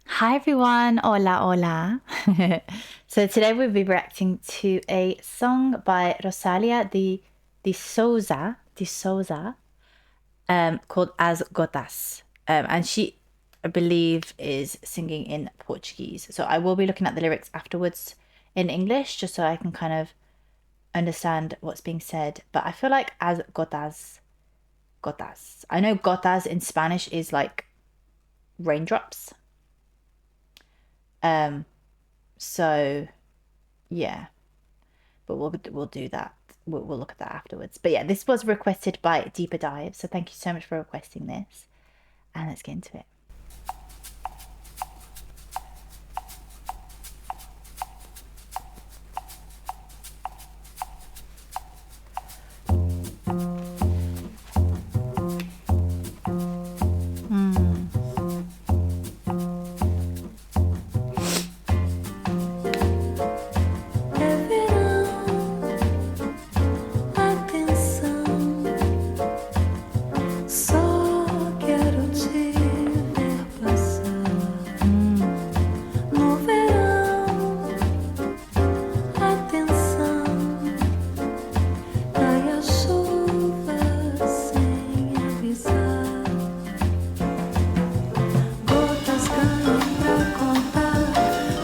Hi everyone, hola hola. So today we'll be reacting to a song by Rosalia de Souza, called As Gotas. And she, I believe, is singing in Portuguese. So I will be looking at the lyrics afterwards in English just so I can kind of understand what's being said. But I feel like As Gotas, Gotas. I know gotas in Spanish is like raindrops. Um, so yeah. But we'll do that. We'll look at that afterwards. But yeah, this was requested by Deeper Dive, so thank you so much for requesting this. And let's get into it. Mm. É verão, atenção, só quero te ver passar. No verão, atenção, cai a chuva sem avisar. Gotas caem pra contar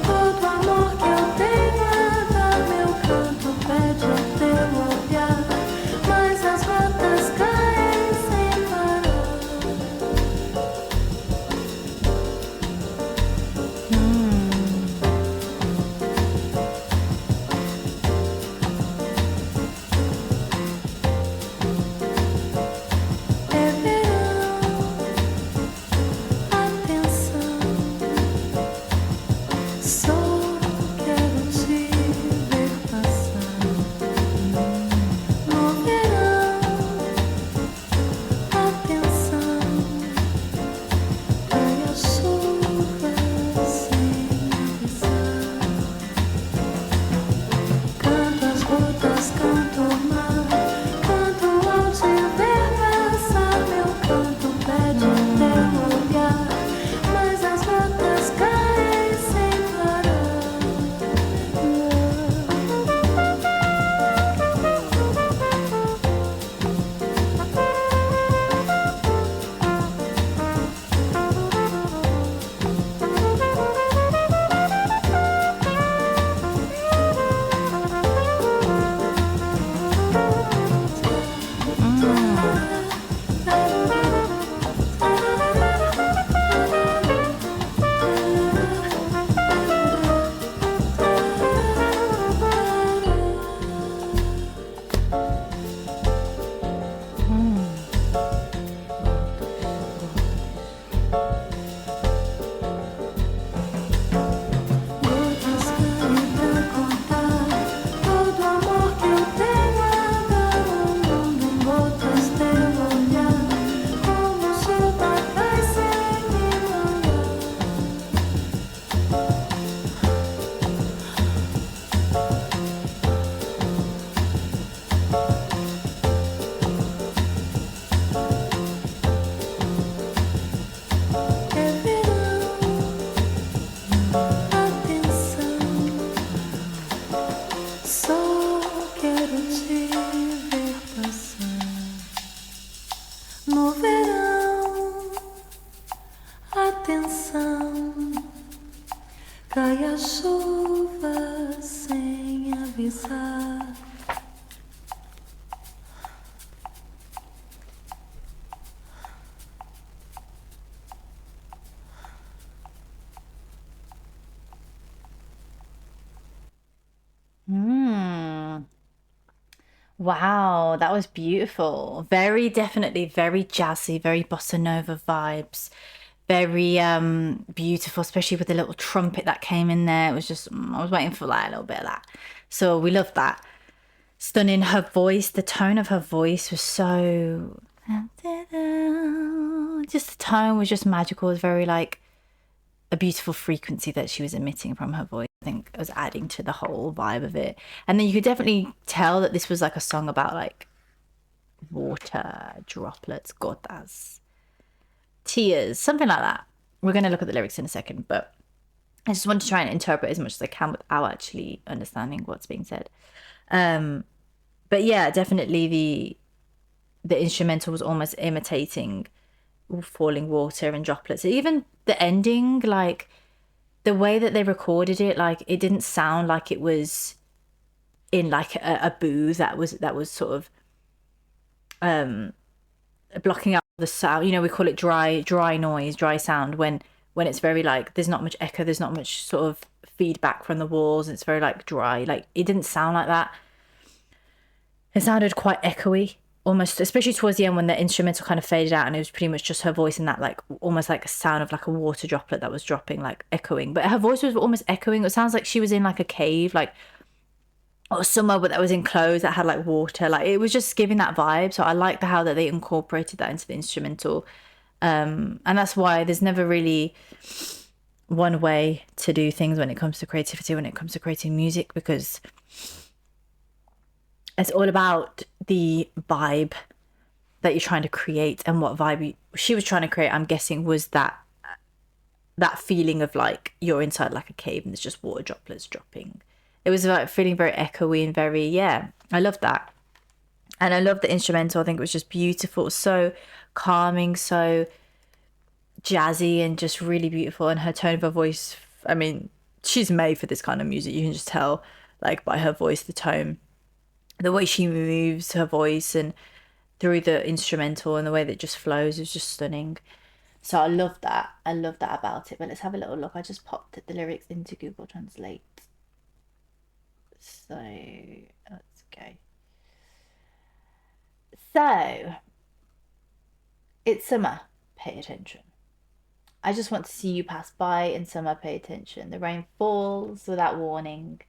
todo o amor que eu tenho a dar. Meu canto pede o teu olhar, mas as gotas caem sem parar. É verão, atenção, só quero te ver passar. No verão, atenção, cai a chuva sem avisar. Canto as gotas, canto o mar, canto ao te ver passar. Meu canto pede o teu olhar, mas as gotas caem sem parar. Gotas caem pra contar todo o amor que eu tenho a dar. O mundo em gotas, teu olhar, como chuva cai sem me molhar. É verão, atenção, só quero te ver passar. No verão, atenção, cai a chuva sem avisar. Mm. Wow, that was beautiful. Very definitely very jazzy, very bossa nova vibes. Very beautiful, especially with the little trumpet that came in there. It was just I was waiting for like a little bit of that. So we love that. Stunning. Her voice, the tone of her voice was so just the tone was just magical. It was very like a beautiful frequency that she was emitting from her voice. I think it was adding to the whole vibe of it. And then you could definitely tell that this was like a song about like water, droplets, gotas, tears, something like that. we're going to look at the lyrics in a second, but I just want to try and interpret as much as I can without actually understanding what's being said. But yeah, definitely the instrumental was almost imitating falling water and droplets. Even the ending, like the way that they recorded it, like it didn't sound like it was in like a booth that was sort of blocking out the sound. You know, we call it dry noise, dry sound when it's very like there's not much echo, there's not much sort of feedback from the walls. It's very like dry. Like it didn't sound like that. It sounded quite echoey, almost, especially towards the end when the instrumental kind of faded out and it was pretty much just her voice and that like almost like a sound of like a water droplet that was dropping, like echoing. But her voice was almost echoing. It sounds like she was in like a cave, like or somewhere that was enclosed that had like water. Like it was just giving that vibe. So I like the how that they incorporated that into the instrumental. And that's why there's never really one way to do things when it comes to creativity, when it comes to creating music, because it's all about the vibe that you're trying to create and what vibe she was trying to create. I'm guessing was that feeling of like you're inside like a cave and there's just water droplets dropping. It was like feeling very echoey and very, yeah, I love that. And I love the instrumental. I think it was just beautiful, so calming, so jazzy and just really beautiful. And her tone of her voice, I mean, she's made for this kind of music. You can just tell like by her voice, the tone, the way she moves her voice and through the instrumental and the way that it just flows is just stunning. So I love that. I love that about it. But let's have a little look. I just popped the lyrics into Google Translate. So let's go. So it's summer. Pay attention. I just want to see you pass by in summer. Pay attention. The rain falls without warning.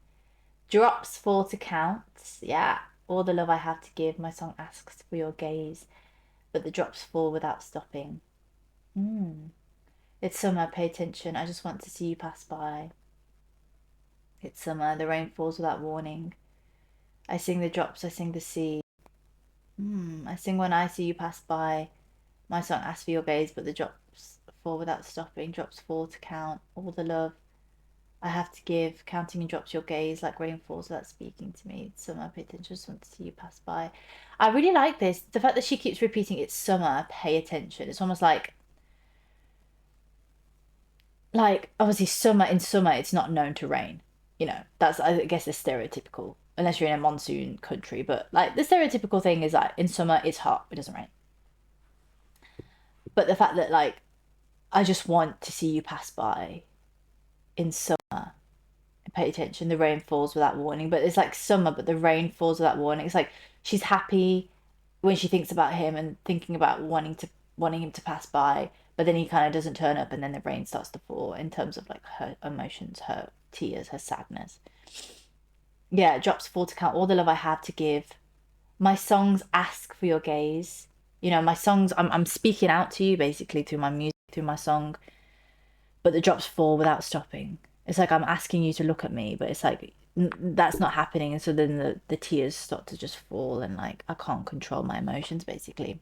Drops fall to count. Yeah. All the love I have to give. My song asks for your gaze, but the drops fall without stopping. It's summer, pay attention. I just want to see you pass by. It's summer, the rain falls without warning. I sing the drops, I sing the sea. I sing when I see you pass by. My song asks for your gaze, but the drops fall without stopping. Drops fall to count. All the love I have to give, counting in drops your gaze like rain falls without speaking to me. It's summer, pay attention, just want to see you pass by. I really like this. The fact that she keeps repeating it's summer, pay attention. It's almost like obviously summer in summer it's not known to rain. You know, that's I guess the stereotypical unless you're in a monsoon country, but like the stereotypical thing is like in summer it's hot, it doesn't rain. But the fact that like I just want to see you pass by in summer, pay attention, the rain falls without warning, but it's like summer but the rain falls without warning. It's like she's happy when she thinks about him and thinking about wanting him to pass by, but then he kind of doesn't turn up and then the rain starts to fall in terms of like her emotions, her tears, her sadness. Yeah, drops fall to count. All the love I have to give. My songs ask for your gaze. You know, my songs, I'm speaking out to you basically through my music, through my song, but the drops fall without stopping. It's like I'm asking you to look at me, but it's like that's not happening. And so then the tears start to just fall and like I can't control my emotions basically.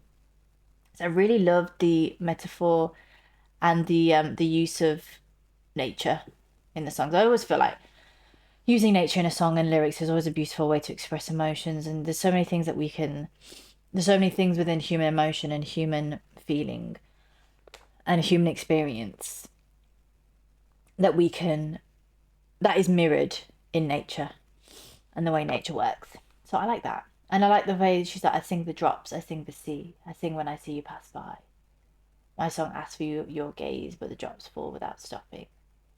So I really loved the metaphor and the use of nature in the songs. I always feel like using nature in a song and lyrics is always a beautiful way to express emotions. And there's so many things that there's so many things within human emotion and human feeling and human experience that that is mirrored in nature and the way nature works. So I like that. And I like the way she's like, I sing the drops, I sing the sea, I sing when I see you pass by. My song asks for your gaze, but the drops fall without stopping.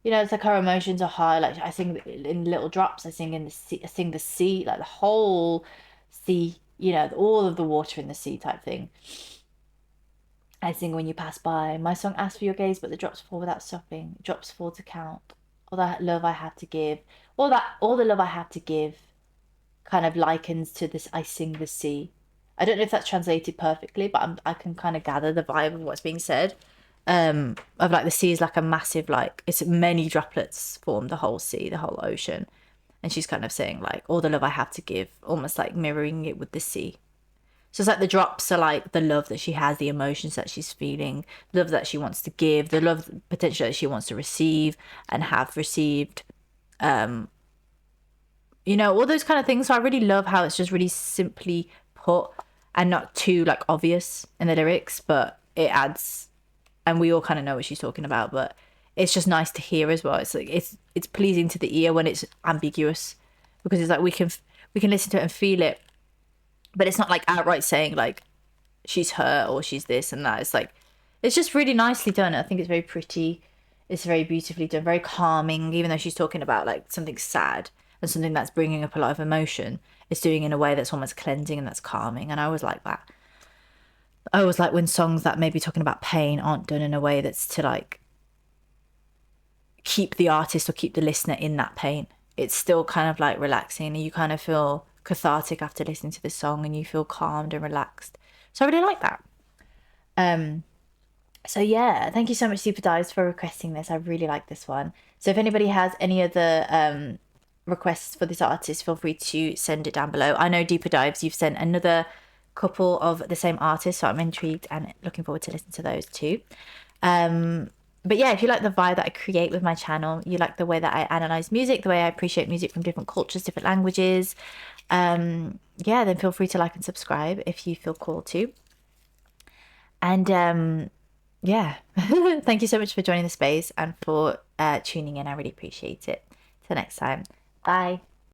You know, it's like her emotions are high. Like I sing in little drops. I sing in the sea. I sing the sea, like the whole sea. You know, all of the water in the sea type thing. I sing when you pass by. My song asks for your gaze, but the drops fall without stopping. Drops fall to count. All that love I have to give. All the love I have to give kind of likens to this I sing the sea. I don't know if that's translated perfectly, but I can kind of gather the vibe of what's being said. Of like the sea is like a massive, like it's many droplets form the whole sea, the whole ocean. And she's kind of saying like all the love I have to give, almost like mirroring it with the sea. So it's like the drops are like the love that she has, the emotions that she's feeling, love that she wants to give, the love potential that she wants to receive and have received. You know, all those kind of things. So I really love how it's just really simply put and not too like obvious in the lyrics, but it adds, and we all kind of know what she's talking about, but it's just nice to hear as well. It's like it's pleasing to the ear when it's ambiguous, because it's like we can listen to it and feel it, but it's not like outright saying like she's her or she's this and that. It's like it's just really nicely done. I think it's very pretty. It's very beautifully done, very calming. Even though she's talking about like something sad and something that's bringing up a lot of emotion, it's doing it in a way that's almost cleansing and that's calming. And I always like that. I always like when songs that may be talking about pain aren't done in a way that's to like keep the artist or keep the listener in that pain. It's still kind of like relaxing and you kind of feel cathartic after listening to this song and you feel calmed and relaxed. So I really like that. Um, so yeah, thank you so much, Super Dives, for requesting this. I really like this one. So if anybody has any other requests for this artist, feel free to send it down below. I know Deeper Dives, you've sent another couple of the same artist, so I'm intrigued and looking forward to listen to those too. But yeah, if you like the vibe that I create with my channel, you like the way that I analyze music, the way I appreciate music from different cultures, different languages, yeah, then feel free to like and subscribe if you feel called to. And yeah, thank you so much for joining the space and for tuning in. I really appreciate it. Till next time. Bye.